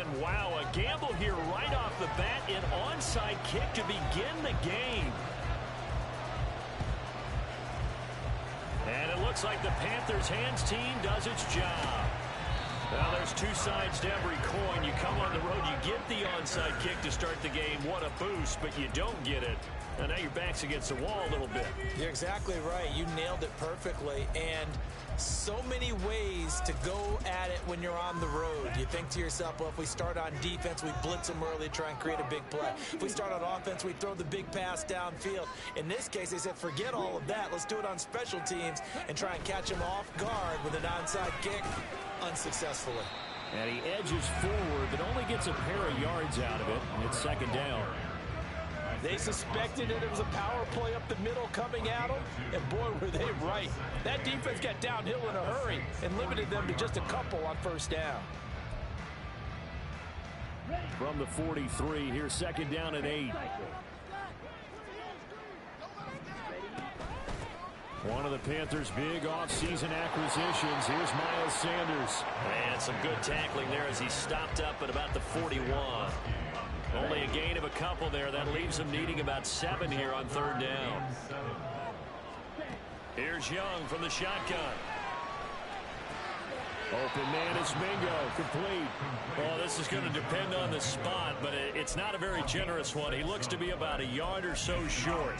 And wow, a gamble here right off the bat. An onside kick to begin the game. And it looks like the Panthers' hands team does its job. Well, there's two sides to every coin. You come on the road, you get the onside kick to start the game. What a boost, but you don't get it. And now your back's against the wall a little bit. You're exactly right. You nailed it perfectly. And so many ways to go at it when you're on the road. You think to yourself, well, if we start on defense, we blitz them early, try and create a big play. If we start on offense, we throw the big pass downfield. In this case, they said, forget all of that. Let's do it on special teams and try and catch them off guard with an onside kick unsuccessfully. And he edges forward, but only gets a pair of yards out of it. And it's second down. They suspected that it was a power play up the middle coming at them, and boy, were they right. That defense got downhill in a hurry and limited them to just a couple on first down. From the 43, here's second down and 8. One of the Panthers' big offseason acquisitions. Here's Miles Sanders. And some good tackling there as he stopped up at about the 41. Only a gain of a couple there. That leaves them needing about 7 here on third down. Here's Young from the shotgun. Open man is Mingo, complete. Oh, this is going to depend on the spot, but it's not a very generous one. He looks to be about a yard or so short.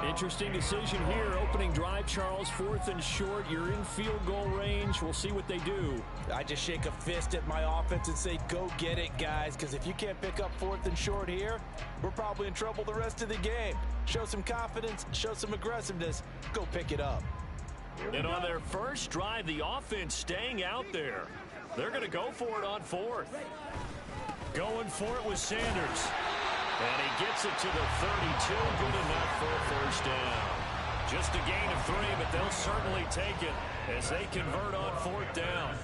Interesting decision here. Opening drive, Charles, 4th and short. You're in field goal range. We'll see what they do. I just shake a fist at my offense and say, go get it, guys, because if you can't pick up 4th and short here, we're probably in trouble the rest of the game. Show some confidence, show some aggressiveness, go pick it up. And on their first drive, the offense staying out there. They're going to go for it on 4th. Going for it with Sanders. And he gets it to the 32. Good enough for a first down. Just a gain of 3, but they'll certainly take it as they convert on 4th down.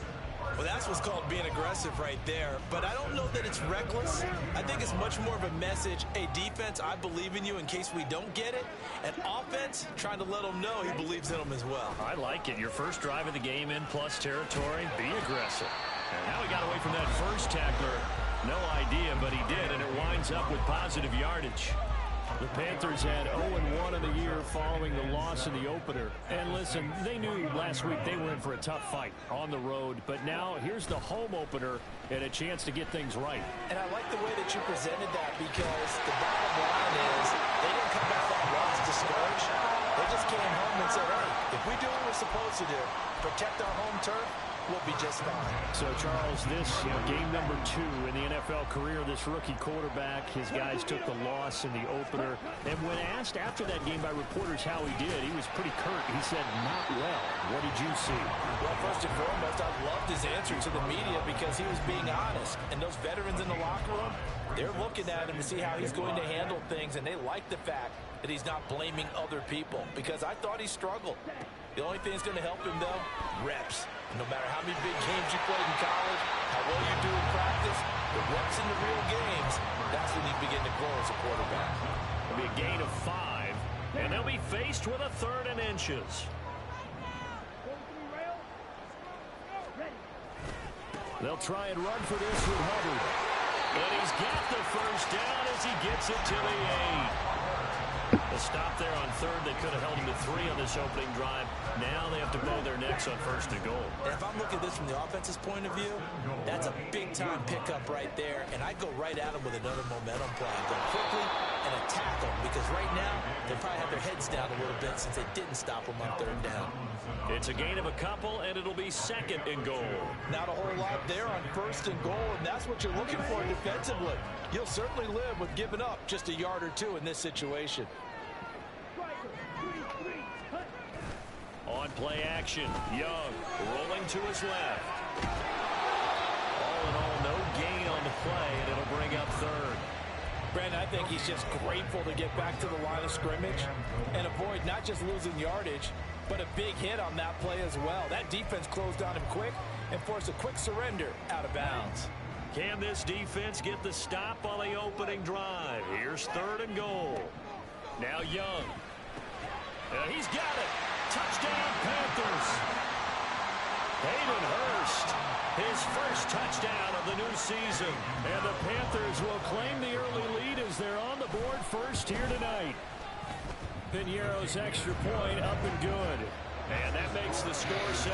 Well, that's what's called being aggressive right there. But I don't know that it's reckless. I think it's much more of a message. Hey, defense, I believe in you in case we don't get it. And offense, trying to let them know he believes in them as well. I like it. Your first drive of the game in plus territory, be aggressive. And now he got away from that first tackler. No idea, but he did, and it winds up with positive yardage. The Panthers had 0-1 in the year following the loss in the opener. And listen, they knew last week they were in for a tough fight on the road. But now here's the home opener and a chance to get things right. And I like the way that you presented that because the bottom line is they didn't come back that loss discouraged. They just came home and said, hey, if we do what we're supposed to do, protect our home turf, we'll be just fine. So, Charles, this game number 2 in the NFL career, this rookie quarterback, his guys took the loss in the opener. And when asked after that game by reporters how he did, he was pretty curt. He said, not well. What did you see? Well, first and foremost, I loved his answer to the media because he was being honest. And those veterans in the locker room, they're looking at him to see how he's going to handle things. And they like the fact that he's not blaming other people because I thought he struggled. The only thing that's going to help him, though, reps. No matter how many big games you played in college, how well you do in practice, the reps in the real games, that's when you begin to grow as a quarterback. It'll be a gain of 5, and they'll be faced with a 3rd and inches. They'll try and run for this with Hubbard. And he's got the first down as he gets it to the 8. A stop there on 3rd. They could have held him to 3 on this opening drive. Now they have to bow their necks on 1st and goal. And if I'm looking at this from the offense's point of view, that's a big-time pickup right there. And I go right at him with another momentum play. Go quickly and attack them because right now they probably have their heads down a little bit since they didn't stop them on 3rd down. It's a gain of a couple, and it'll be 2nd and goal. Not a whole lot there on 1st and goal, and that's what you're looking for defensively. You'll certainly live with giving up just a yard or 2 in this situation. On play action, Young rolling to his left. All in all, no gain on the play, and it'll bring up 3rd. Brandon, I think he's just grateful to get back to the line of scrimmage and avoid not just losing yardage, but a big hit on that play as well. That defense closed on him quick and forced a quick surrender out of bounds. Can this defense get the stop on the opening drive? Here's 3rd and goal. Now Young. He's got it. Touchdown, Panthers. Hayden Hurst, his first touchdown of the new season. And the Panthers will claim the early lead as they're on the board first here tonight. Piñeiro's extra point up and good. And that makes the score 7-0.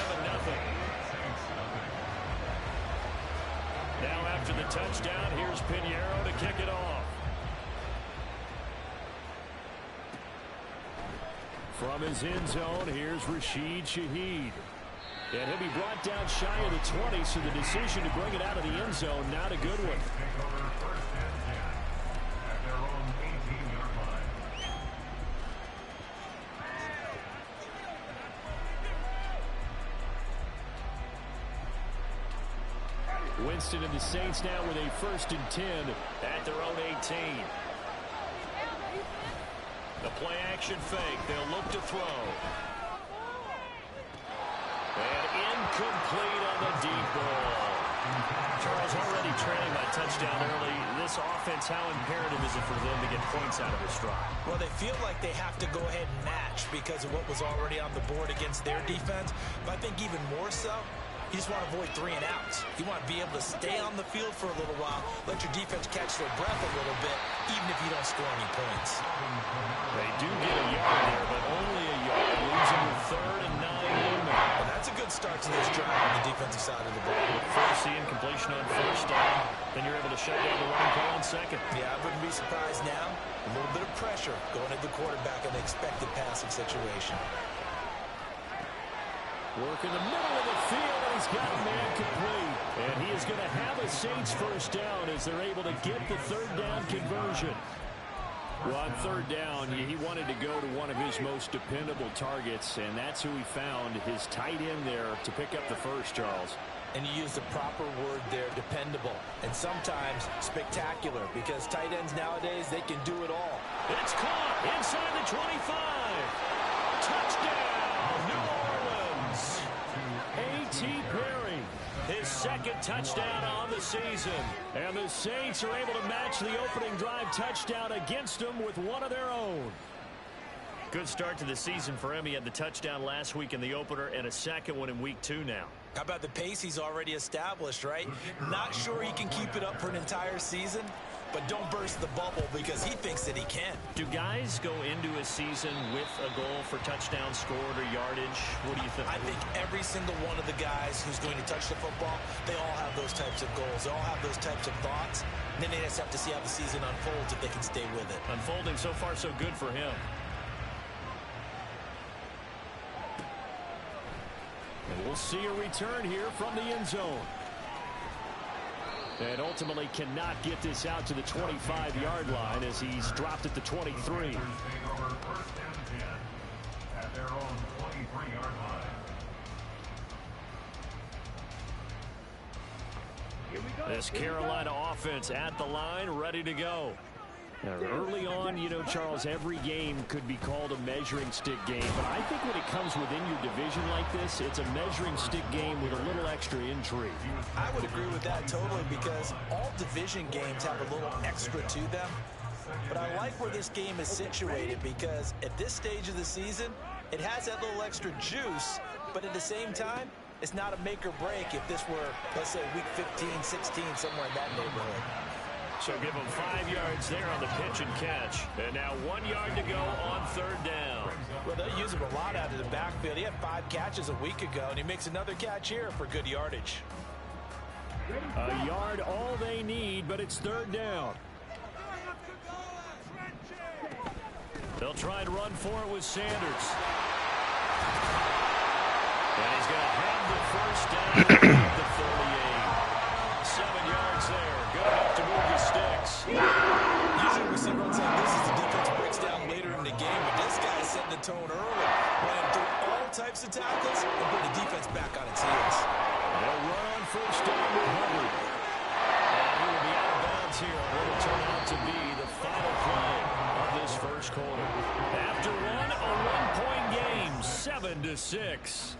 Now after the touchdown, here's Piñeiro to kick it off. From his end zone, here's Rashid Shaheed. And he'll be brought down shy of the 20, so the decision to bring it out of the end zone, not a good one. Winston and the Saints now with a 1st and 10 at their own 18. The play action fake. They'll look to throw. And incomplete on the deep ball. Charles, already trailing by touchdown early. This offense, how imperative is it for them to get points out of this drive? Well, they feel like they have to go ahead and match because of what was already on the board against their defense. But I think even more so, you just want to avoid 3 and outs. You want to be able to stay on the field for a little while, let your defense catch their breath a little bit, even if you don't score any points. They do get a yard there, but only a yard. Leaves them with 3rd and 9 movement. Well, that's a good start to this drive on the defensive side of the ball. First incompletion on 1st down, then you're able to shut down the running play on 2nd. Yeah, I wouldn't be surprised now. A little bit of pressure going at the quarterback in an expected passing situation. Work in the middle of the field, and he's got a man complete. And he is going to have a Saints 1st down as they're able to get the 3rd down conversion. Well, on 3rd down, he wanted to go to one of his most dependable targets, and that's who he found, his tight end there, to pick up the 1st, Charles. And you use the proper word there, dependable, and sometimes spectacular, because tight ends nowadays, they can do it all. It's caught inside the 25. Touchdown, New Orleans. A.T. Perry, his 2nd touchdown on the season. And the Saints are able to match the opening drive touchdown against them with one of their own. Good start to the season for him. He had the touchdown last week in the opener and a 2nd one in week 2 now. How about the pace he's already established, right? Not sure he can keep it up for an entire season, but don't burst the bubble because he thinks that he can. Do guys go into a season with a goal for touchdown scored or yardage? What do you think? I think every single one of the guys who's going to touch the football, they all have those types of goals. They all have those types of thoughts. And then they just have to see how the season unfolds if they can stay with it. Unfolding so far so good for him. And we'll see a return here from the end zone. And ultimately cannot get this out to the 25-yard line as he's dropped at the 23. This Carolina offense at the line, ready to go. Now, early on, you know, Charles, every game could be called a measuring stick game. But I think when it comes within your division like this, it's a measuring stick game with a little extra intrigue. I would agree with that totally because all division games have a little extra to them. But I like where this game is situated because at this stage of the season, it has that little extra juice. But at the same time, it's not a make or break if this were, let's say, week 15, 16, somewhere in that neighborhood. So give him 5 yards there on the pitch and catch. And now 1 yard to go on 3rd down. Well, they'll use him a lot out of the backfield. He had 5 catches a week ago, and he makes another catch here for good yardage. A yard all they need, but it's 3rd down. They'll try and run for it with Sanders. And he's going to have the 1st down at the 38. 7 yards there. Good enough to move the sticks. Usually we see runs like this as the defense breaks down later in the game, but this guy is setting the tone early, running through all types of tackles and put the defense back on its heels. They'll run on 1st down with Hubbard. And he will be out of bounds here on what will turn out to be the final play of this 1st quarter. After one, a 1-point game, 7-6.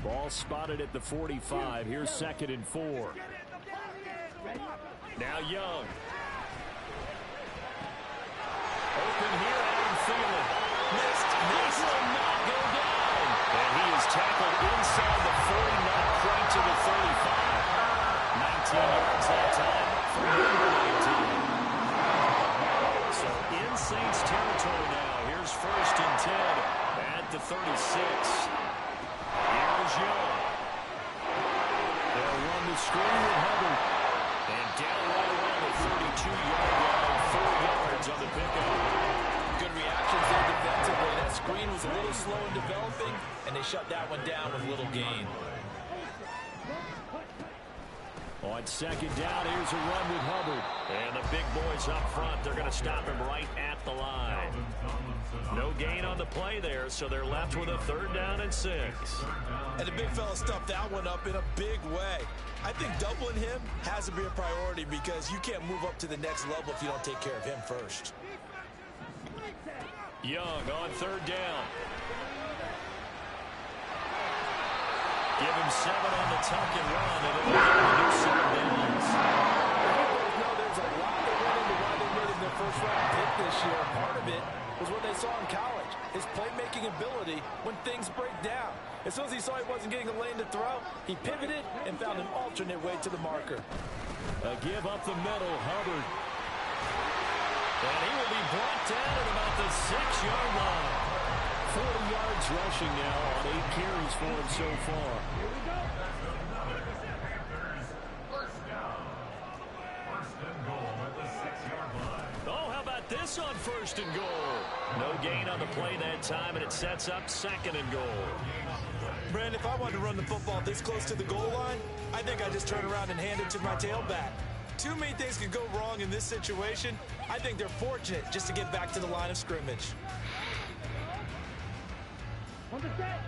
Ball spotted at the 45. Here's 2nd and 4. Now Young. Open here Here's Young. They'll run the screen with Hubbard. And down right around the 32-yard line, 4 yards on the pickup. Good reactions there defensively. That screen was a little slow in developing, and they shut that one down with little gain. On second down, here's a run with Hubbard. And the big boys up front, they're going to stop him right at the line. No gain on the play there, so they're left with a 3rd down and 6. And the big fella stuffed that one up in a big way. I think doubling him has to be a priority because you can't move up to the next level if you don't take care of him first. Young on 3rd down. Give him 7 on the tuck and run, and it'll give him a new set of downs. You know there's a lot that went into why they made him their first-round pick this year. Part of it was what they saw in college, his playmaking ability when things break down. As soon as he saw he wasn't getting a lane to throw, he pivoted and found an alternate way to the marker. A give up the middle, Hubbard. And he will be brought down at about the 6-yard line. 40 yards rushing now on 8 carries for him so far. Here we go. Oh, how about this on 1st and goal? No gain on the play that time, and it sets up 2nd and goal. Brandon, if I wanted to run the football this close to the goal line, I think I'd just turn around and hand it to my tailback. Too many things could go wrong in this situation. I think they're fortunate just to get back to the line of scrimmage.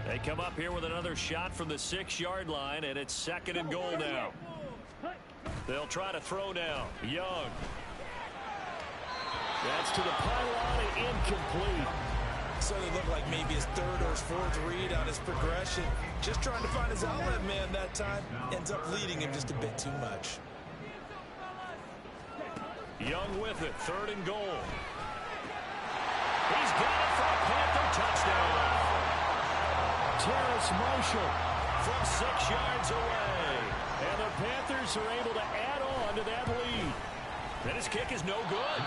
They come up here with another shot from the 6-yard line, and it's 2nd and goal now. They'll try to throw now. Young. That's to the pylon and incomplete. So they look like maybe his 3rd or his 4th read on his progression. Just trying to find his outlet man that time. Ends up leading him just a bit too much. Young with it. 3rd and goal. He's got it for a Panther touchdown. Terrace Marshall from 6 yards away. And the Panthers are able to add on to that lead. And his kick is no good.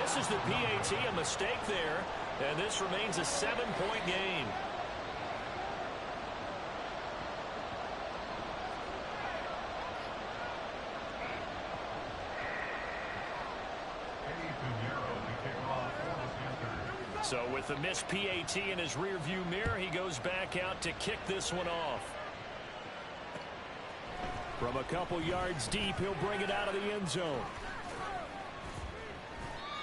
Misses the PAT, a mistake there. And this remains a 7-point game. So with the missed PAT in his rearview mirror, he goes back out to kick this one off. From a couple yards deep, he'll bring it out of the end zone.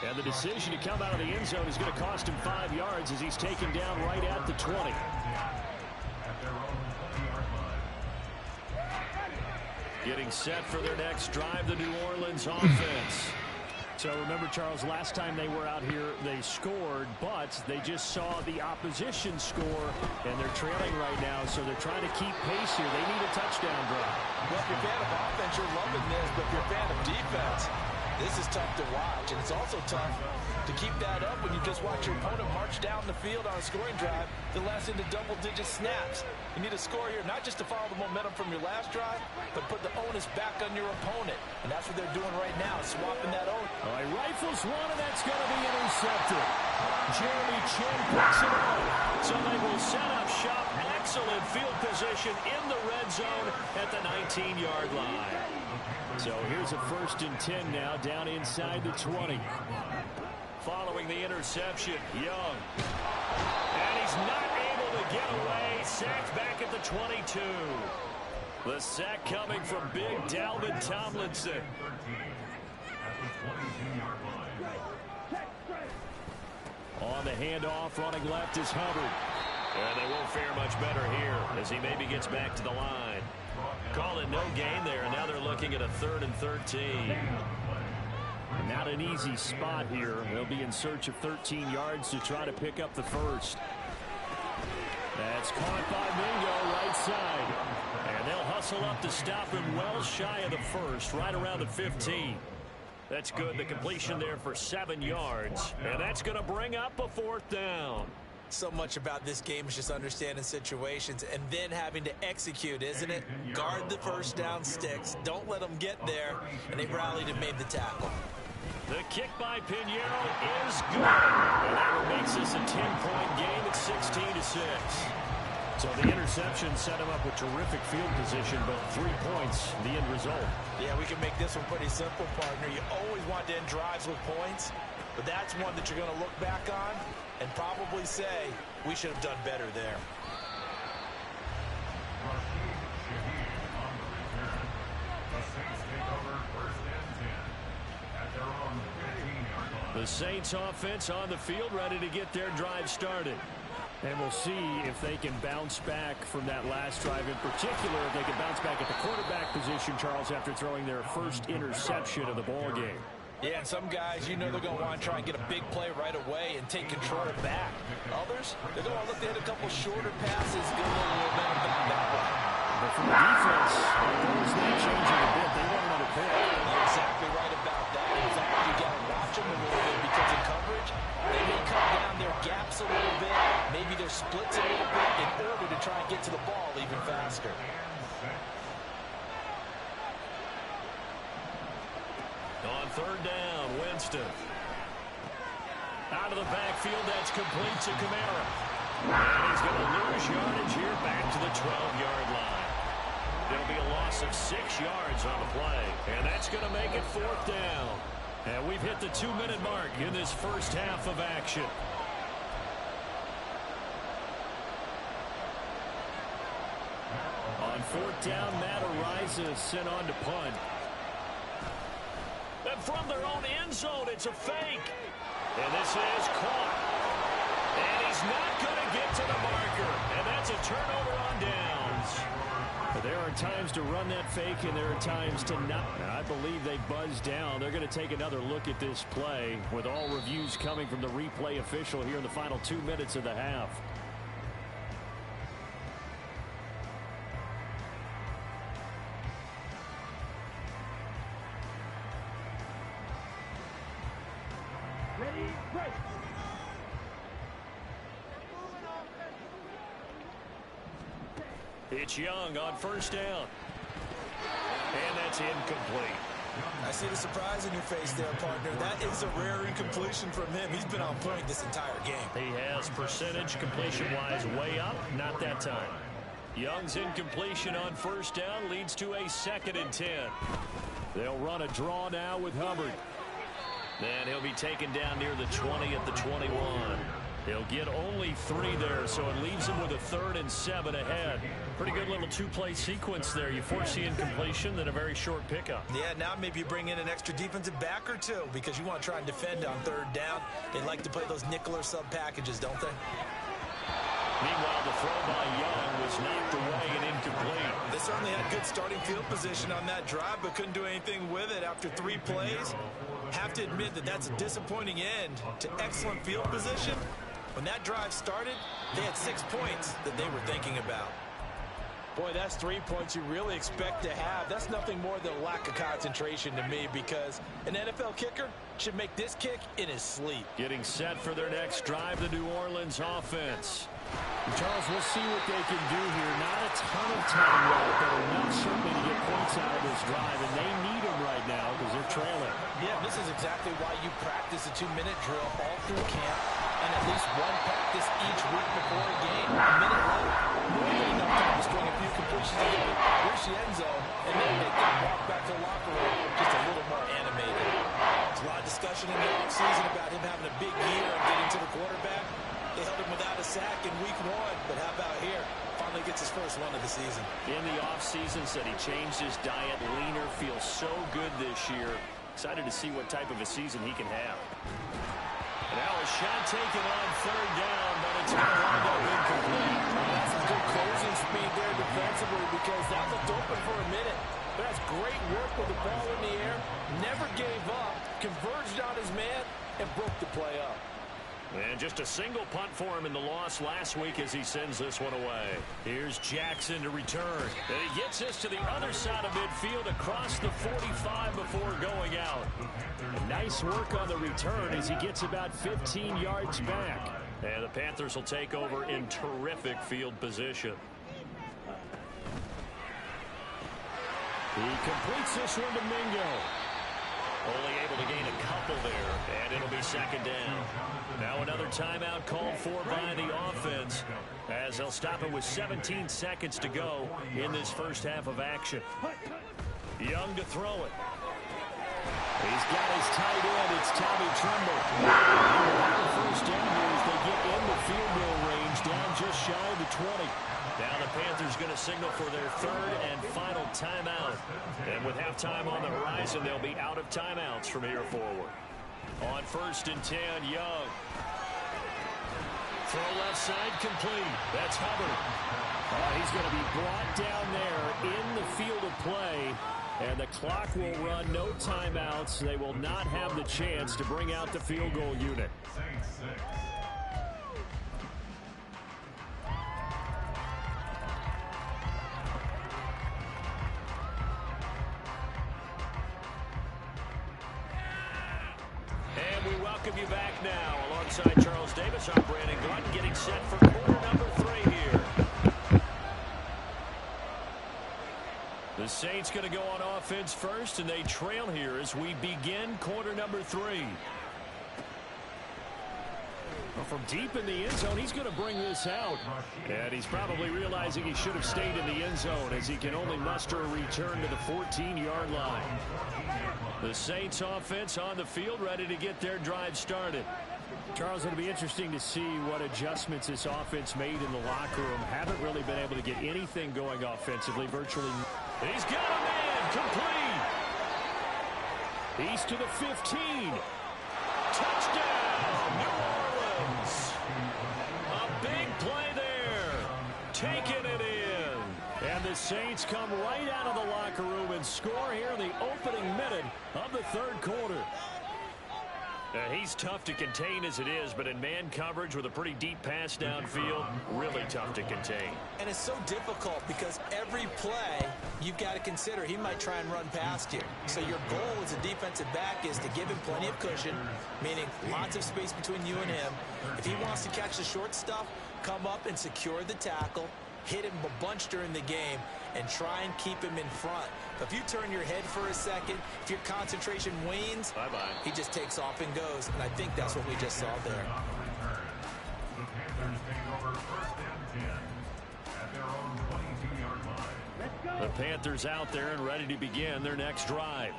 And the decision to come out of the end zone is going to cost him 5 yards as he's taken down right at the 20. Getting set for their next drive, the New Orleans offense. So remember, Charles, last time they were out here, they scored, but they just saw the opposition score, and they're trailing right now, so they're trying to keep pace here. They need a touchdown drive. Well, if you're a fan of offense, you're loving this, but if you're a fan of defense, this is tough to watch, and it's also tough to keep that up when you just watch your opponent march down the field on a scoring drive that lasts into double-digit snaps. You need a score here, not just to follow the momentum from your last drive, but put the onus back on your opponent. And that's what they're doing right now, swapping that onus. All right, rifles one, and that's going to be intercepted. Jeremy Chin picks it up. So they will set up shop. Excellent field position in the red zone at the 19-yard line. So here's a 1st and 10 now, down inside the 20. Following the interception, Young. And he's not able to get away. Sacked back at the 22. The sack coming from big Dalvin Tomlinson. On the handoff, running left is Hubbard. And they won't fare much better here as he maybe gets back to the line. Call it no gain there, and now they're looking at a 3rd and 13. Not an easy spot here. They'll be in search of 13 yards to try to pick up the 1st. That's caught by Mingo right side. And they'll hustle up to stop him well shy of the 1st, right around the 15. That's good. The completion there for 7 yards. And that's going to bring up a 4th down. So much about this game is just understanding situations and then having to execute, isn't it? Guard the 1st down sticks. Don't let them get there. And they rallied and made the tackle. The kick by Pinheiro is good. And that makes this a 10-point game. It's 16-6. So the interception set him up with terrific field position, but 3 points, the end result. Yeah, we can make this one pretty simple, partner. You always want to end drives with points, but that's one that you're going to look back on and probably say, we should have done better there. The Saints offense on the field, ready to get their drive started. And we'll see if they can bounce back from that last drive, in particular, if they can bounce back at the quarterback position, Charles, after throwing their first interception of the ball game. Yeah, and some guys, you know they're going to want to try and get a big play right away and take control back. Others, they're going to look to hit a couple shorter passes, get a little momentum back that way. But from the defense, those not changing a bit. They want another pick. You're exactly right about that. In fact, you got to watch them a little bit because in coverage, they may cut down their gaps a little bit, maybe their splits a little bit in order to try and get to the ball even faster. On third down, Winston. Out of the backfield, that's complete to Kamara. And he's going to lose yardage here back to the 12-yard line. There'll be a loss of 6 yards on the play, and that's going to make it 4th down. And we've hit the 2-minute mark in this first half of action. On 4th down, Matt Ariza sent on to punt. And from their own end zone, it's a fake. And this is caught. And he's not going to get to the marker. And that's a turnover on downs. But there are times to run that fake, and there are times to not. And I believe they buzzed down. They're going to take another look at this play, with all reviews coming from the replay official here in the final 2 minutes of the half. It's Young on first down. And that's incomplete. I see the surprise in your face there, partner. That is a rare incompletion from him. He's been on point this entire game. He has percentage completion-wise way up. Not that time. Young's incompletion on first down leads to a 2nd and 10. They'll run a draw now with Hubbard. And he'll be taken down near the 20 at the 21. He'll get only 3 there, so it leaves him with a 3rd and 7 ahead. Pretty good little 2-play sequence there. You force the incompletion, then a very short pickup. Yeah, now maybe you bring in an extra defensive back or two because you want to try and defend on 3rd down. They like to play those nickel or sub packages, don't they? Meanwhile, the throw by Young was knocked away and incomplete. They certainly had good starting field position on that drive, but couldn't do anything with it after 3 plays. Have to admit that that's a disappointing end to excellent field position. When that drive started, they had 6 points that they were thinking about. Boy, that's 3 points you really expect to have. That's nothing more than a lack of concentration to me because an NFL kicker should make this kick in his sleep. Getting set for their next drive, the New Orleans offense. Charles, we'll see what they can do here. Not a ton of time left, but enough certainly to get points out of this drive, and they need them right now because they're trailing. Yeah, this is exactly why you practice a 2-minute drill all through camp and at least one practice each week before a game. A minute later, more than enough time to string a few completions together, reach the end zone, and then make them walk back to the locker room just a little more animated. There's a lot of discussion in the offseason about him having a big year and getting to the quarterback. They held him without a sack in week 1, but how about here? Finally gets his first one of the season. In the offseason, said he changed his diet, leaner, feels so good this year. Excited to see what type of a season he can have. Now a shot taken on 3rd down, but it's going to wind up incomplete. That's some good closing speed there defensively because that looked open for a minute. But that's great work with the ball in the air. Never gave up, converged on his man, and broke the play up. And just a single punt for him in the loss last week as he sends this one away. Here's Jackson to return. And he gets this to the other side of midfield across the 45 before going out. Nice work on the return as he gets about 15 yards back. And the Panthers will take over in terrific field position. He completes this one to Mingo. Only able to gain a couple there, and it'll be 2nd down. Now another timeout called for by the offense, as they'll stop it with 17 seconds to go in this first half of action. Young to throw it. He's got his tight end. It's Tommy Tremble. First down here as they get in the field goal range, down just shy of the 20. Now the Panthers going to signal for their third and final timeout. And with halftime on the horizon, they'll be out of timeouts from here forward. On 1st and 10, Young. Throw left side complete. That's Hubbard. He's going to be brought down there in the field of play. And the clock will run, no timeouts. They will not have the chance to bring out the field goal unit. And we welcome you back now. Alongside Charles Davis, I'm Brandon Glenn, getting set for quarter number 3 here. The Saints going to go on offense first, and they trail here as we begin quarter number 3. Well, from deep in the end zone, he's going to bring this out. And he's probably realizing he should have stayed in the end zone as he can only muster a return to the 14-yard line. The Saints offense on the field, ready to get their drive started. Charles, it'll be interesting to see what adjustments this offense made in the locker room. Haven't really been able to get anything going offensively, virtually. He's got a man complete. He's to the 15. Touchdown, New Orleans. A big play there. Taking it in. And the Saints come right out of the locker room and score here in the opening minute of the third quarter. He's tough to contain as it is, but in man coverage with a pretty deep pass downfield, really tough to contain. And it's so difficult because every play you've got to consider he might try and run past you. So your goal as a defensive back is to give him plenty of cushion, meaning lots of space between you and him. If he wants to catch the short stuff, come up and secure the tackle, hit him a bunch during the game, and try and keep him in front. But if you turn your head for a second, if your concentration wanes, bye-bye, he just takes off and goes. And I think that's what we just saw there. The Panthers out there and ready to begin their next drive.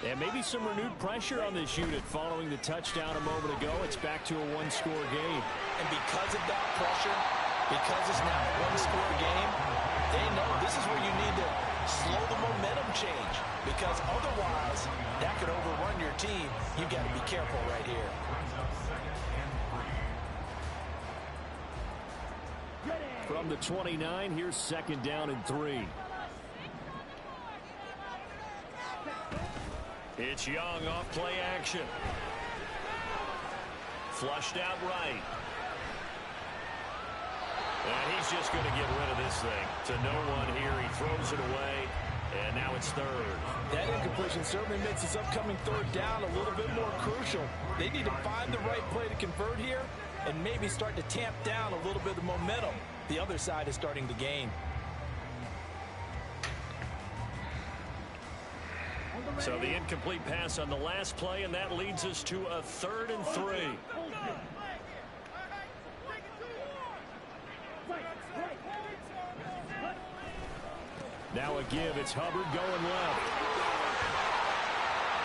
And maybe some renewed pressure on this unit following the touchdown a moment ago. It's back to a one-score game. And because of that pressure, because it's now a one-score game, they know this is where you need to slow the momentum change, because otherwise that could overrun your team. You've got to be careful right here. From the 29, here's 2nd down and 3. It's Young off play action. Flushed out right. And he's just going to get rid of this thing. To no one here. He throws it away. And now it's 3rd. That incompletion certainly makes this upcoming 3rd down a little bit more crucial. They need to find the right play to convert here and maybe start to tamp down a little bit of momentum. The other side is starting to gain. So the incomplete pass on the last play, and that leads us to a 3rd and 3. Now a give. It's Hubbard going left.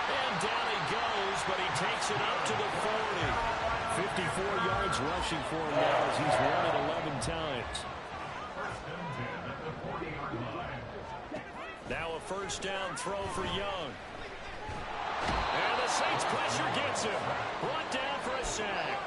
And down he goes, but he takes it up to the 40. 54 yards rushing for him now as he's run it 11 times. Now a 1st down throw for Young. And the Saints pressure gets him. Brought down for a sack.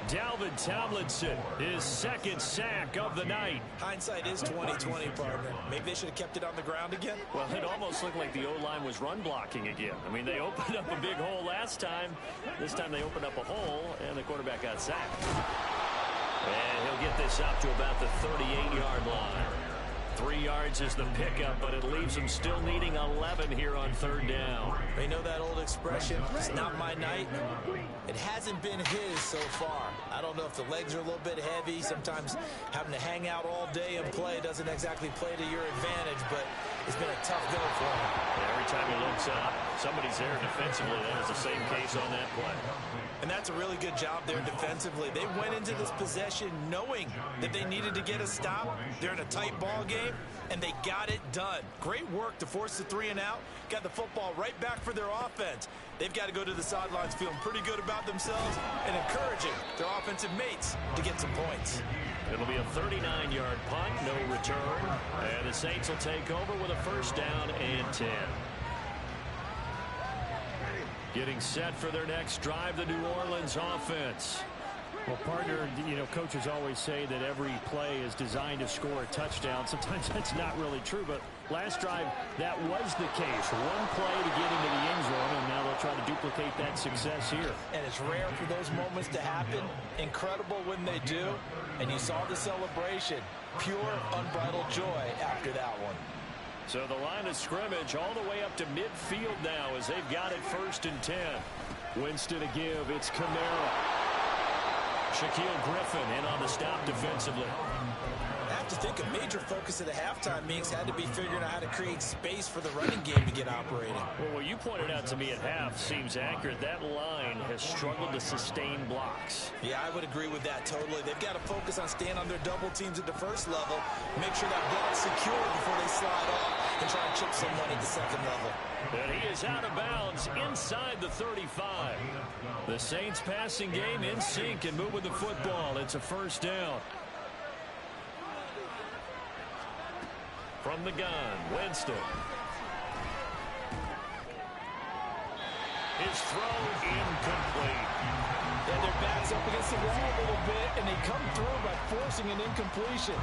Dalvin Tomlinson, his 2nd sack of the night. Hindsight is 20/20, partner. Maybe they should have kept it on the ground again. Well, it almost looked like the O-line was run blocking again. I mean, they opened up a big hole last time. This time they opened up a hole, and the quarterback got sacked. And he'll get this up to about the 38-yard line. 3 yards is the pickup, but it leaves him still needing 11 here on 3rd down. They know that old expression, it's not my night. It hasn't been his so far. I don't know if the legs are a little bit heavy. Sometimes having to hang out all day and play doesn't exactly play to your advantage, but it's been a tough go for him. And every time he looks up, Somebody's there defensively. That was the same case on that play. And that's a really good job there defensively. They went into this possession knowing that they needed to get a stop. They're in a tight ball game, and they got it done. Great work to force the 3 and out. Got the football right back for their offense. They've got to go to the sidelines feeling pretty good about themselves and encouraging their offensive mates to get some points. It'll be a 39-yard punt, no return. And the Saints will take over with a first down and 10. Getting set for their next drive, the New Orleans offense. Well, partner, you know, coaches always say that every play is designed to score a touchdown. Sometimes that's not really true, but last drive, that was the case. One play to get into the end zone, and now they'll try to duplicate that success here. And it's rare for those moments to happen. Incredible when they do. And you saw the celebration. Pure, unbridled joy after that one. So the line of scrimmage all the way up to midfield now as they've got it 1st and 10. Winston to give. It's Kamara. Shaquille Griffin in on the stop defensively. I have to think a major focus of the halftime meetings had to be figuring out how to create space for the running game to get operating. Well, what you pointed out to me at half seems accurate. That line has struggled to sustain blocks. Yeah, I would agree with that totally. They've got to focus on staying on their double teams at the first level, make sure that block's secure before they slide off and try and chip someone at the second level. And he is out of bounds inside the 35. The Saints passing game in sync and moving the football. It's a first down. From the gun, Winston. His throw incomplete. And their backs up against the wall a little bit, and they come through by forcing an incompletion.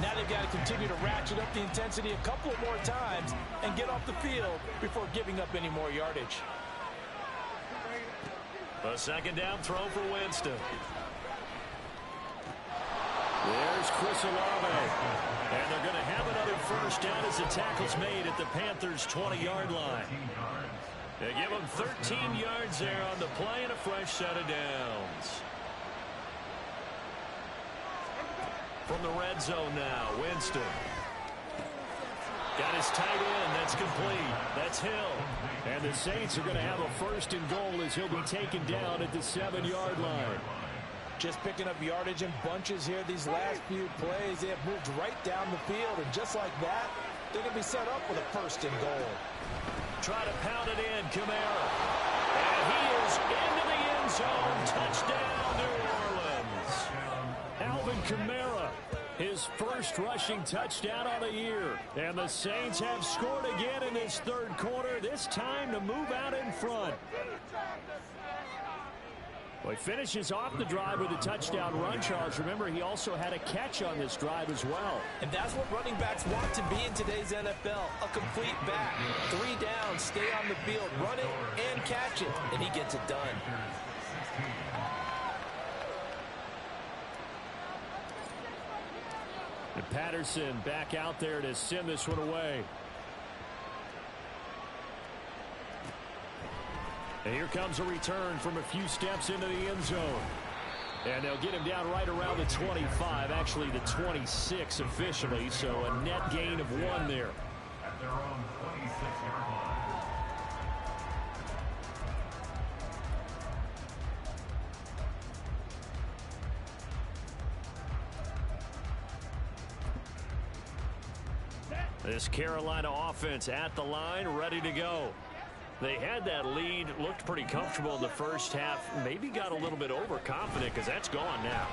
Now they've got to continue to ratchet up the intensity a couple of more times and get off the field before giving up any more yardage. A second down throw for Winston. There's Chris Olave. And they're going to have another first down as the tackle's made at the Panthers' 20-yard line. They give them 13 yards there on the play and a fresh set of downs. From the red zone now, Winston. Got his tight end. That's complete. That's Hill. And the Saints are going to have a 1st and goal as he'll be taken down at the 7-yard line. Just picking up yardage in bunches here these last few plays. They have moved right down the field, and just like that, they're going to be set up with a 1st and goal. Try to pound it in, Kamara. And he is into the end zone. Touchdown, New Orleans. Alvin Kamara, his first rushing touchdown on the year. And the Saints have scored again in this 3rd quarter, this time to move out in front. Well, he finishes off the drive with a touchdown run, Charles. Remember, he also had a catch on this drive as well. And that's what running backs want to be in today's NFL, a complete back. 3 downs, stay on the field, run it and catch it, and he gets it done. And Patterson back out there to send this one away. And here comes a return from a few steps into the end zone. And they'll get him down right around the 25, actually the 26 officially, so a net gain of 1 there. At their own 26-yard line. This Carolina offense at the line, ready to go. They had that lead, looked pretty comfortable in the first half, maybe got a little bit overconfident because that's gone now.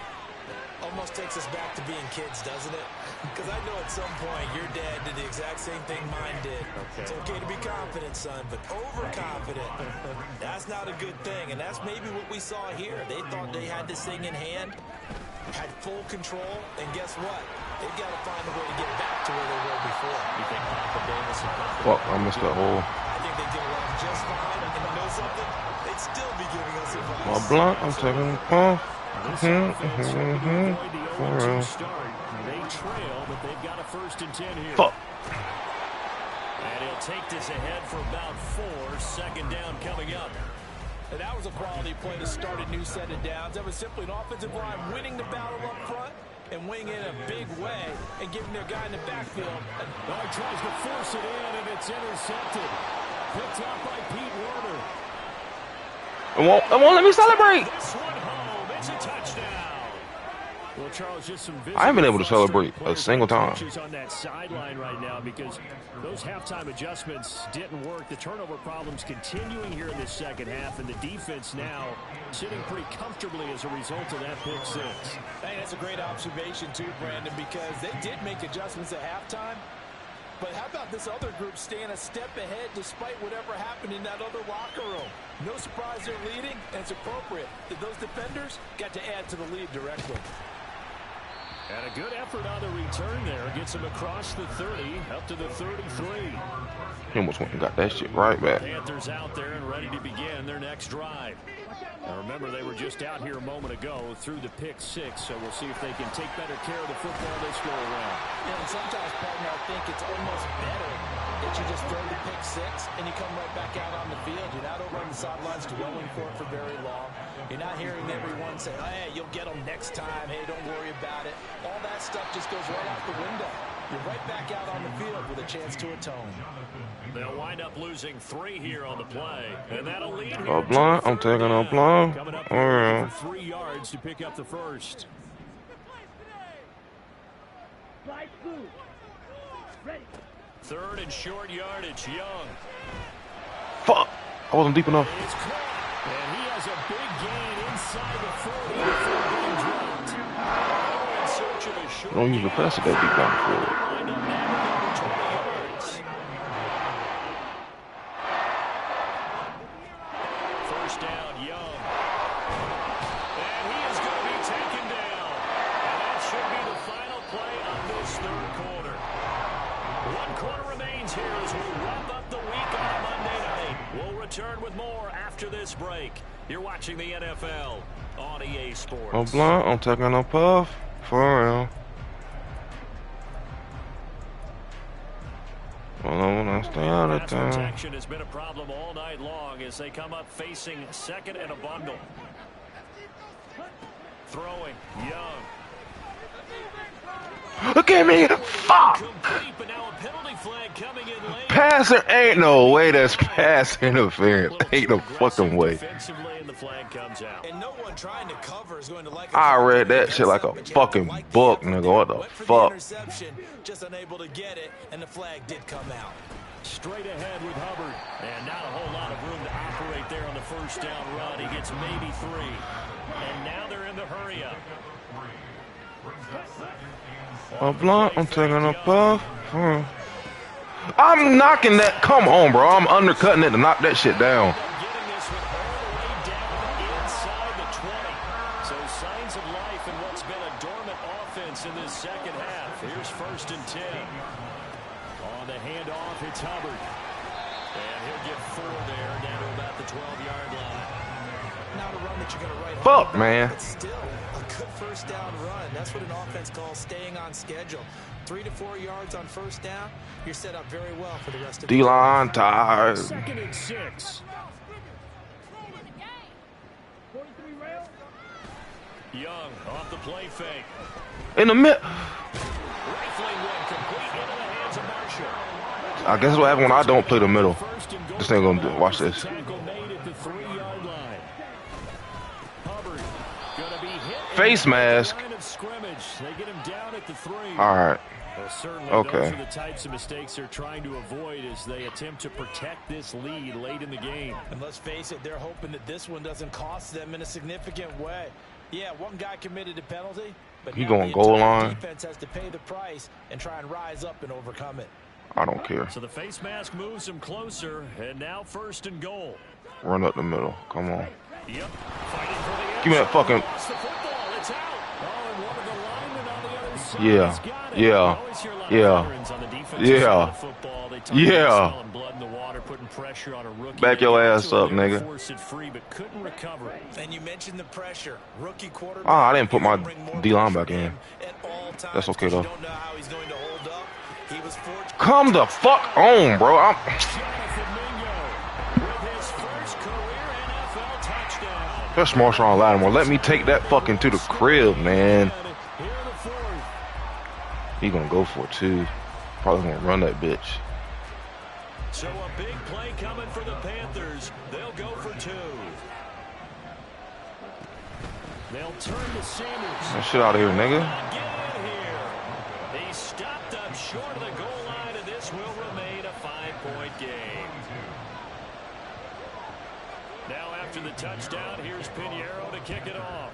Almost takes us back to being kids, doesn't it? Because I know at some point your dad did the exact same thing mine did. Okay. It's okay to be confident, son, but overconfident, that's not a good thing. And that's maybe what we saw here. They thought they had this thing in hand, had full control, and guess what? They've got to find a way to get back to where they were before. You think Papa Davis and Papa Fuck, I missed that hole. I think they get along just fine. And you know something? They'd still be giving us advice. My blunt, I'm taking a puff. They trail, but they've got a 1st and 10 here. Fuck. And he'll take this ahead for about 4. 2nd down coming up. And that was a quality play to start a new set of downs. That was simply an offensive line winning the battle up front and winning it in a big way and giving their guy in the backfield. He tries to force it in, and it's intercepted. picked up by Pete Werner. It won't let me celebrate. This one home. It's a touchdown. Well, Charles, just some I haven't been able to celebrate a single time. On that sideline right now because those halftime adjustments didn't work. The turnover problems continuing here in this second half, and the defense now sitting pretty comfortably as a result of that pick six. Hey, that's a great observation too, Brandon, because they did make adjustments at halftime. But how about this other group staying a step ahead despite whatever happened in that other locker room? No surprise they're leading, and it's appropriate that those defenders got to add to the lead directly. And a good effort on the return there. Gets him across the 30, up to the 33. He almost went and got that shit right back. Panthers out there and ready to begin their next drive. Now remember, they were just out here a moment ago through the pick six, so we'll see if they can take better care of the football this go around. Yeah, and sometimes, partner, I think it's almost better that you just throw the pick six and you come right back out on the field. You're not over on the sidelines dwelling for it for very long. You're not hearing everyone say, hey, you'll get them next time. Hey, don't worry about it. All that stuff just goes right out the window. You're right back out on the field with a chance to atone. They'll wind up losing 3 here on the play. And that'll lead A blind. I'm taking a blind. Coming up Oh, for 3 yards to pick up the first. Third and short yardage, Young. fuck. I wasn't deep enough. It's caught, and he has a big gain inside the 40 before being dropped. In search of a short Don't usually pass it that deep down the field. wind up now at 20 yards. First down, Young. And he is going to be taken down. And that should be the final play of this third quarter. 1 quarter remains here as we wrap up the week on a Monday night. We'll return with more after this break. You're watching the NFL on EA Sports. I'm blind. I'm taking a puff for real. Well, I stay out of Pass town. protection has been a problem all night long as they come up facing second and a bundle. Throwing, Young. Look at me. Fuck. Complete, but now a penalty flag coming in late. Passing ain't no way. That's pass interference. Ain't no fucking way. Defensively, and the flag comes out. And no one trying to cover is going to like I read that shit like a fucking book, nigga. What the fuck? Interception, just unable to get it, and the flag did come out. Straight ahead with Hubbard. And not a whole lot of room to operate there on the first down run. He gets maybe 3. And now they're in the hurry-up. A blunt, I'm taking a puff. I'm knocking that. Come on, bro. I'm undercutting it to knock that shit down. Getting this one all the way down inside the 20. So signs of life in what's been a dormant offense in this second half. Here's first and 10. On the handoff, it's Hubbard. And he'll get 4 there, down to about the 12-yard line. Not a run that you're going to write Fuck, home about, man. but still a good first down run. That's what an offense calls staying on schedule. 3 to 4 yards on first down. You're set up very well for the rest of the D-line tired. Second and 6. Young off the play fake. In the mid. Rifling one complete into the hands of Marshall. I guess what happened when I don't play the middle. First and goal. This ain't gonna do it. Watch this. Tackle made at the 3-yard line. Hubbard gonna be hit. Face mask. Line of scrimmage. They get him down at the 3. All right. Well, certainly Okay. those are the types of mistakes they're trying to avoid as they attempt to protect this lead late in the game. And let's face it, they're hoping that this one doesn't cost them in a significant way. Yeah, one guy committed a penalty, but He now going the goal entire line. defense has to pay the price and try and rise up and overcome it. I don't care. So the face mask moves him closer, and now first and goal. Run up the middle. Come on. Yep. Fighting for the Give me that fucking. Lost the football. It's out. Oh, and one of the linemen on the other side Yeah. has got it. Yeah. You always hear a lot of Yeah. veterans on the defensive Yeah. side of football. They talk Yeah. about smelling blood in the water, putting pressure on a rookie. Back They your got ass to it, up, they were nigga. forced it free, but couldn't recover it. And you mentioned the pressure. Rookie quarterback. Ah, I didn't put my bring more D-line pressure back in. at all times That's okay, 'cause you though. don't know how he's going to hold up. He was fortunate. Come the fuck on, bro. I'm. Jonathan Mingo with his first career NFL touchdown. That's Marshawn Lattimore. Let me take that fucking to the crib, man. Here in the fourth. He gonna go for it too. Probably gonna run that bitch. So a big play coming for the Panthers. They'll go for 2. They'll turn to Sanders. That shit out of here, nigga. Get in here. He stopped up short of the goal line, and this will remain a 5-point game. Now after the touchdown, here's Pinheiro to kick it off.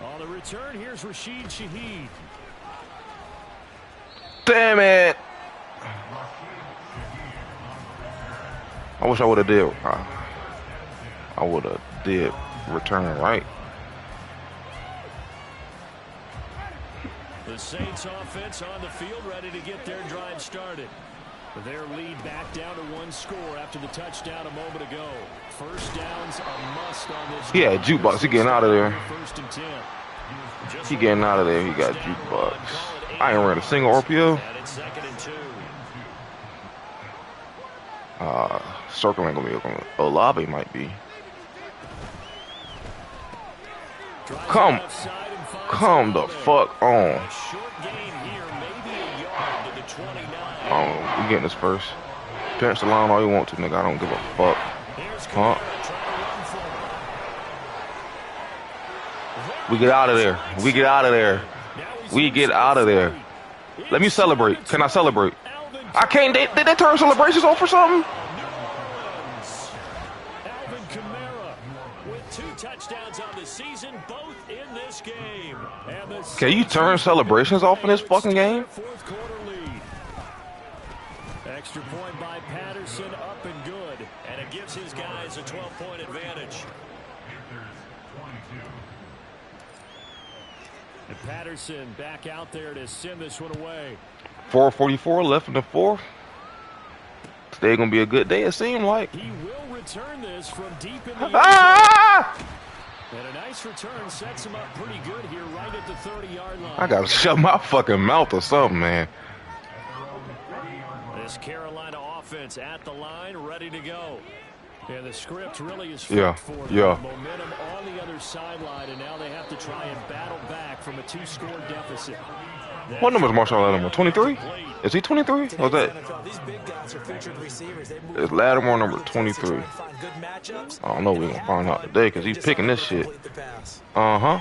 On the return, here's Rashid Shaheed. Damn it! I wish I would have did. I would have did return right. The Saints offense on the field, ready to get their drive started. Their lead back down to 1 score after the touchdown a moment ago. First down's a must on this. Yeah, jukebox. He getting out of there. First and 10. He getting out of there. He got jukebox. I ain't ran a single RPO. And it's 2nd and 2. Circle ain't gonna be open. Olave might be. Come the fuck on. A short gain here, maybe a yard to the 29. Oh, we getting this first. Pinch the line all you want to, nigga. I don't give a fuck. Huh? We get out of there. We get out of there. We get out of there. Let me celebrate. Can I celebrate? I can't. Did they turn celebrations off or something? Alvin Kamara with 2 touchdowns on the season, both in this game. Can you turn celebrations off in this fucking game? 4th quarter lead. Extra point by Patterson, up and good. And it gives his guys a 12-point advantage. And Patterson back out there to send this one away. 4:44 left in the 4th. Today gonna be a good day, it seemed like. He will return this from deep in the Ah! and a nice return sets him up pretty good here right at the 30-yard line. I gotta shut my fucking mouth or something, man. This Carolina offense at the line, ready to go. And the script really is Yeah, for them. yeah. Momentum on the other sideline, and now they have to try and battle back from a 2-score deficit. What number is Marshall Lattimore? 23? Is he 23? What's that? These big guys are featured receivers. They move It's Lattimore number 23. I don't know. We're gonna find out today because he's picking this shit. Uh-huh.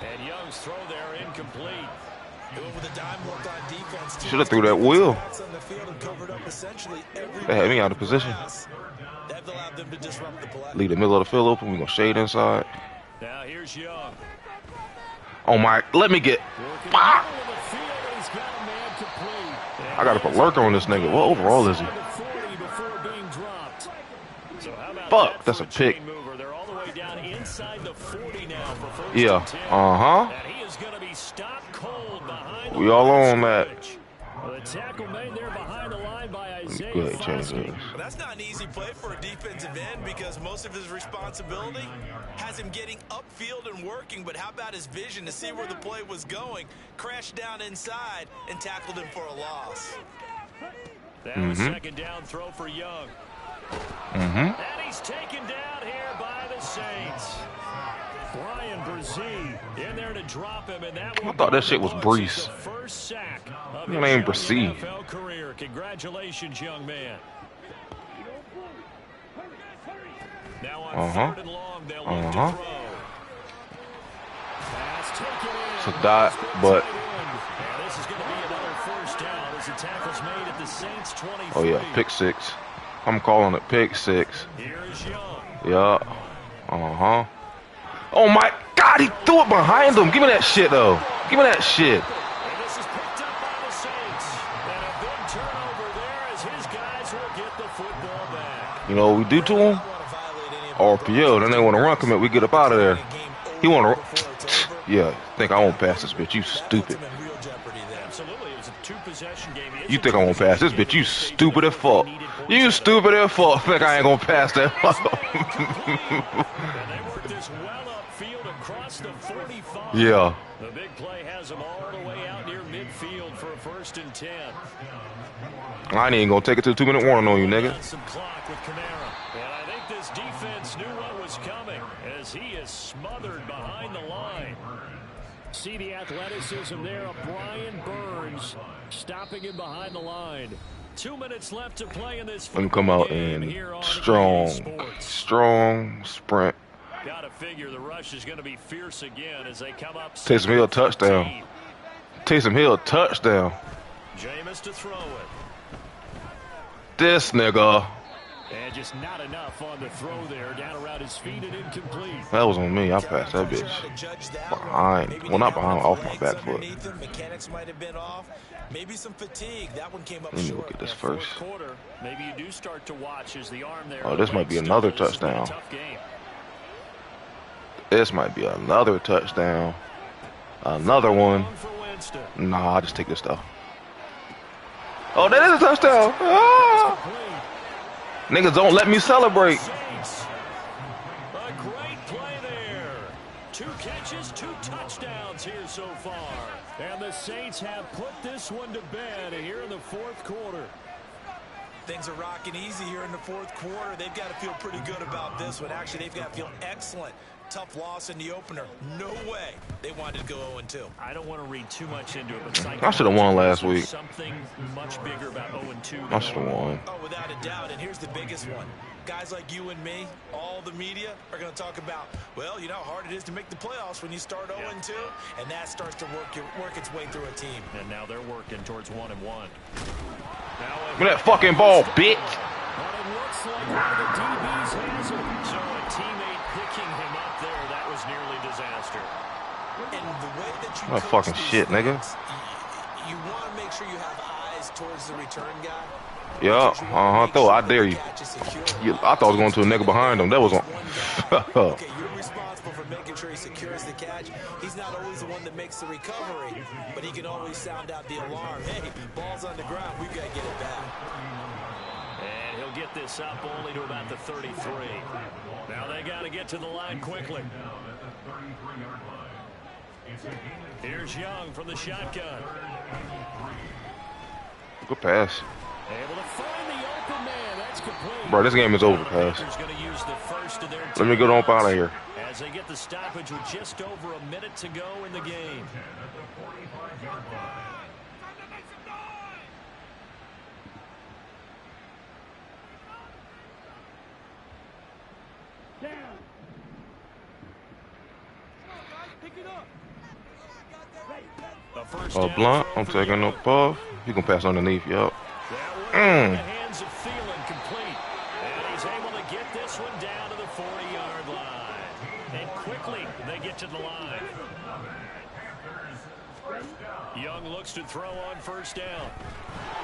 And Young's throw there incomplete. Should have threw that wheel. They had me out of position. Leave the middle of the field open. We're gonna shade inside. Now here's Young. Oh my, let me get. Ah! I gotta put lurker on this nigga. What overall is he? Fuck, that's a pick. Yeah, uh-huh. We all on that. The tackle made there behind the line by Isaiah. Go ahead, change this. That's not an easy play for a defensive end because most of his responsibility has him getting upfield and working. But how about his vision to see where the play was going? Crashed down inside and tackled him for a loss. That was second down throw for Young. And he's taken down here by the Saints. Brian Brzee in there to drop him, and that I thought that shit was Brees. First sack of His name Brzee. NFL career. Congratulations, young man. Now on 3rd and long, they'll look to throw. Pass taken in. It's a dot, but And this is going to be another first down as the tackle's made at the Saints 23. oh yeah, pick 6. I'm calling it pick 6. Here's Young. Yeah. Uh-huh. Oh my God, he threw it behind him. Give me that shit though. Give me that shit. And this is picked up by the Saints. And a big turnover there as his guys will get the football back. You know what we do to him? RPO. Then they want to run commit. We get up out of there. He want to. Yeah. Think I won't pass this bitch? You stupid. Absolutely, it was a 2-possession game. You think I won't pass this bitch? You stupid as fuck. You stupid as fuck. Think I ain't gonna pass that? And they worked this well upfield across the 45. Yeah. The big play has them all the way out near midfield for a 1st and 10. I ain't even gonna take it to the 2-minute warning on you, nigga. Some clock with Kamara. And I think this defense knew what was coming as he is smothered behind the line. See the athleticism there of Brian Burns stopping him behind the line. 2 minutes left to play in this. Let me come out and strong sprint. Gotta figure the rush is going to be fierce again as they come up. Taysom Hill touchdown. Taysom Hill touchdown. Jameis to throw it. This nigga. And just not enough on the throw there. Down around his feet and incomplete. That was on me. I passed that bitch behind. Well, not behind, off my back foot. Mechanics might have been off. Maybe some fatigue. That one came up Let me short. look at this first. Quarter, maybe you do start to watch as the arm there. Oh, this might be another touchdown. This might be another touchdown. Another one. Nah, I'll just take this stuff. Oh, that is a touchdown. Ah! Niggas don't let me celebrate. A great play there. 2 catches, 2 touchdowns here so far. And the Saints have put this one to bed here in the 4th quarter. Things are rocking easy here in the 4th quarter. They've got to feel pretty good about this one. Actually, they've got to feel excellent. Tough loss in the opener. No way they wanted to go 0-2. I don't want to read too much into it, but I should have won last week. Something much bigger about 0-2. I should have won. Oh, without a doubt. And here's the biggest one. Guys like you and me, all the media, are going to talk about, well, you know how hard it is to make the playoffs when you start 0-2, and that starts to work its way through a team. And now they're working towards 1-1. Give me that fucking ball, bitch. But it looks like one of the DBs has it. So a teammate picking him up there, that was nearly disaster. And the way that you Oh, fucking shit, nigga. You want to make sure you have eyes towards the return guy. Yeah, throw it. I dare you. I thought I was going to a nigga behind him. That was on. Okay, you're responsible for making sure he secures the catch. He's not always the one that makes the recovery, but he can always sound out the alarm. Hey, ball's on the ground. We've got to get it back. And he'll get this up only to about the 33. Now they got to get to the line quickly. Here's Young from the shotgun. Good pass. Able to find the open man. That's complete. Bro, this game is over, pass. Let me get on out of here. As they get the stoppage with just over a minute to go in the game. Blunt, I'm taking no puff. You can pass underneath, yup. Hands of Thielen complete. And he's able to get this one down to the 40-yard line. And quickly, they get to the line. Young looks to throw on first down.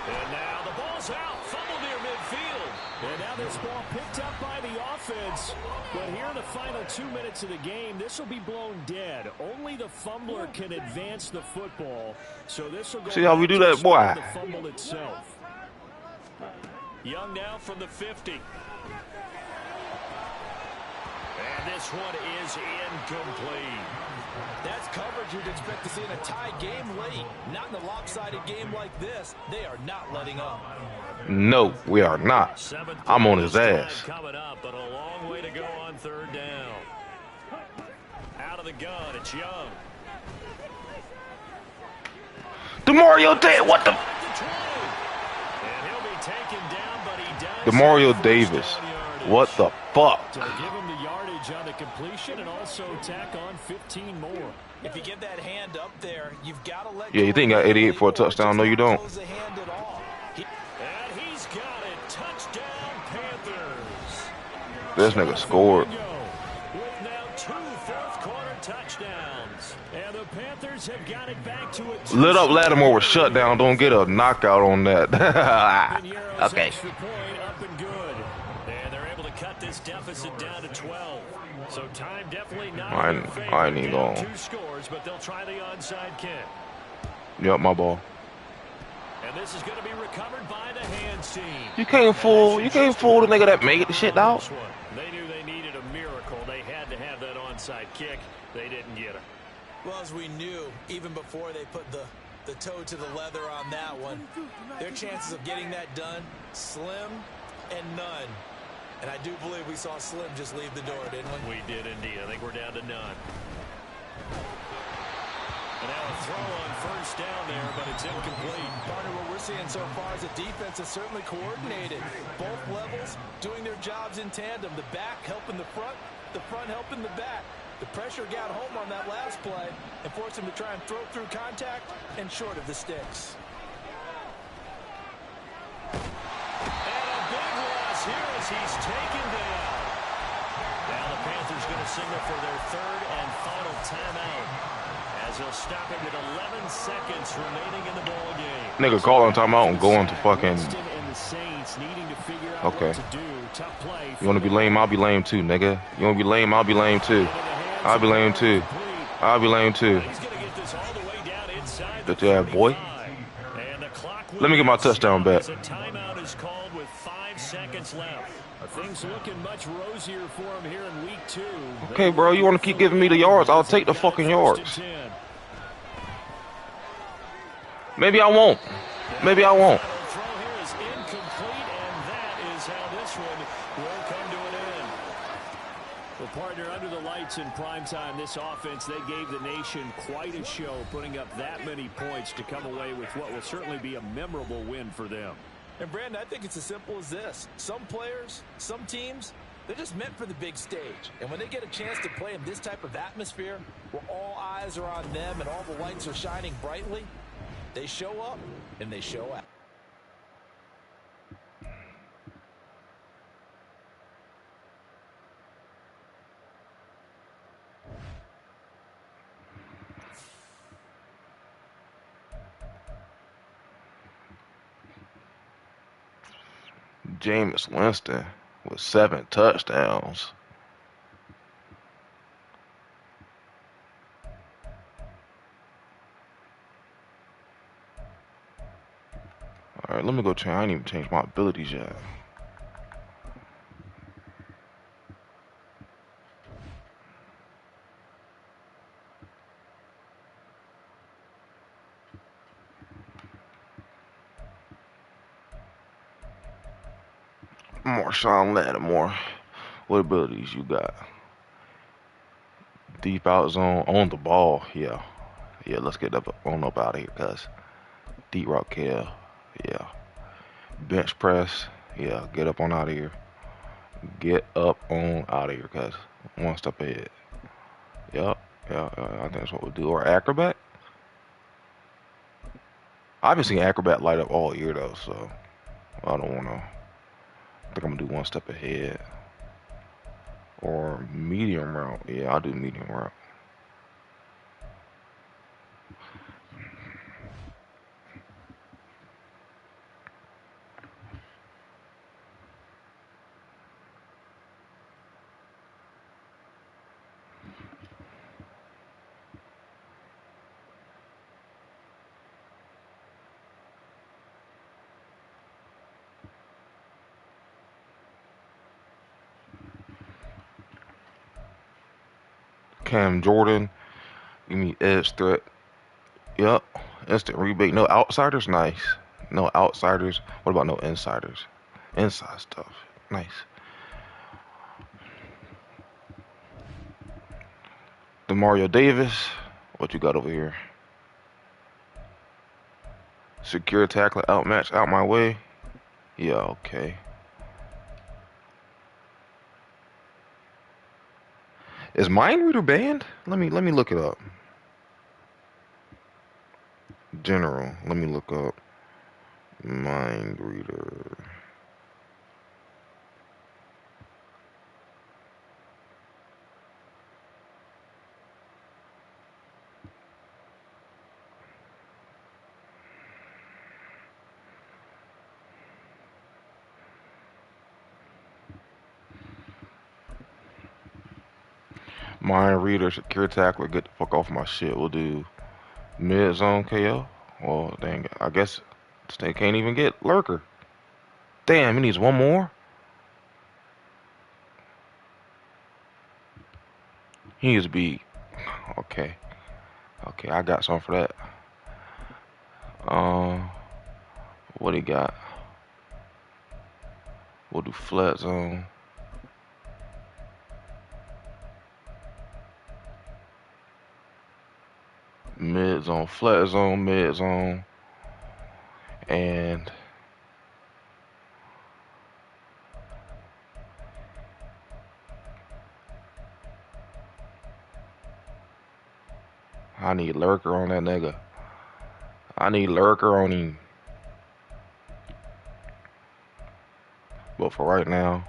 And now the ball's out. Fumble near midfield. And now this ball picked up by the offense. But here in the final 2 minutes of the game, this will be blown dead. Only the fumbler can advance the football. So this will go. See how we do that, boy? The fumble itself. Young now from the 50. And this one is incomplete. That's coverage you'd expect to see in a tie game late. Not in a lopsided game like this. They are not letting up. No, we are not. I'm on his ass. Coming up, but a long way to go on third down. Out of the gun, it's Young. DeMario Davis, what the? And he'll be taken down, but he does. DeMario Davis, what the fuck? To give him the yardage on the completion and also tack on 15 more. If you get that hand up there, you've got to let. Yeah, you think you got 88 for a touchdown? No, you don't. And he's got it. Touchdown, Panthers. This nigga scored. With now 2 fourth-quarter touchdowns. And the Panthers have got it back to a Lit up Lattimore was shut down. Don't get a knockout on that. Okay. Extra point up and good. And they're able to cut this deficit down to 12. So time definitely not in their favor. I ain't even going. 2 scores, but they'll try the onside kick. Yep, my ball. And this is going to be recovered by the hands team. You can't fool the nigga that made the shit out. They knew they needed a miracle. They had to have that onside kick. They didn't get it. Well, as we knew, even before they put the toe to the leather on that one, their chances of getting that done, slim and none. And I do believe we saw Slim just leave the door, didn't we? We did indeed. I think we're down to none. And now a throw on first down there, but it's incomplete. Partner, what we're seeing so far is the defense is certainly coordinated. Both levels doing their jobs in tandem. The back helping the front helping the back. The pressure got home on that last play and forced him to try and throw through contact and short of the sticks. And a big loss here as he's taken down. Now the Panthers going to signal for their third and final timeout, as he'll stop it with 11 seconds remaining in the ball game. Nigga calling timeout and going to fucking. Okay. You want to be lame? I'll be lame too, nigga. You want to be lame? I'll be lame too. I'll be lame too. I'll be lame too. Good job, boy. Let me get my touchdown back. Timeout is called with 5 seconds left. Things looking much rosier for him here in week 2. Okay, bro, you want to keep giving me the yards? I'll take the fucking yards. Maybe I won't. Maybe I won't. Throw here is incomplete, and that is how this one will come to an end. Well, partner, under the lights in primetime, this offense, they gave the nation quite a show, putting up that many points to come away with what will certainly be a memorable win for them. And, Brandon, I think it's as simple as this. Some players, some teams, they're just meant for the big stage. And when they get a chance to play in this type of atmosphere where all eyes are on them and all the lights are shining brightly, they show up and they show out. Jameis Winston with 7 touchdowns. All right, let me go change. I ain't even changed my abilities yet. Marshawn Lattimore. What abilities you got? Deep out zone, on the ball. Yeah, let's get up on up out of here, cuz. Deep rock kill. Yeah. Bench press. Yeah, get up on out of here. Get up on out of here, cuz. One step ahead. Yep. Yeah, I think that's what we'll do. Or acrobat. I haven't seen acrobat light up all year though, so I don't want to. I think I'm gonna do one step ahead. Or medium route. Yeah, I'll do medium route. Cam Jordan, give me edge threat. Yep, instant rebate. No outsiders, nice. No outsiders. What about no insiders? Inside stuff, nice. Demario Davis, what you got over here? Secure tackler, outmatch, out my way. Yeah, okay. Is Mind Reader banned? Let me look it up. General. Let me look up Mind Reader. Mind Reader, secure tackler, get the fuck off my shit. We'll do mid zone KO. Well, dang, I guess they can't even get lurker. Damn, he needs one more. He needs to be okay. Okay, I got something for that. What he got? We'll do flat zone. Mid zone, flat zone, mid zone, and I need lurker on that nigga. I need lurker on him. But for right now,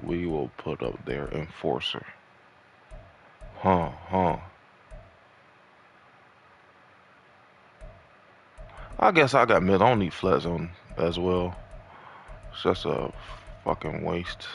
we will put up their enforcer. Huh. I guess I got mid. I don't need flat zone as well. It's just a fucking waste.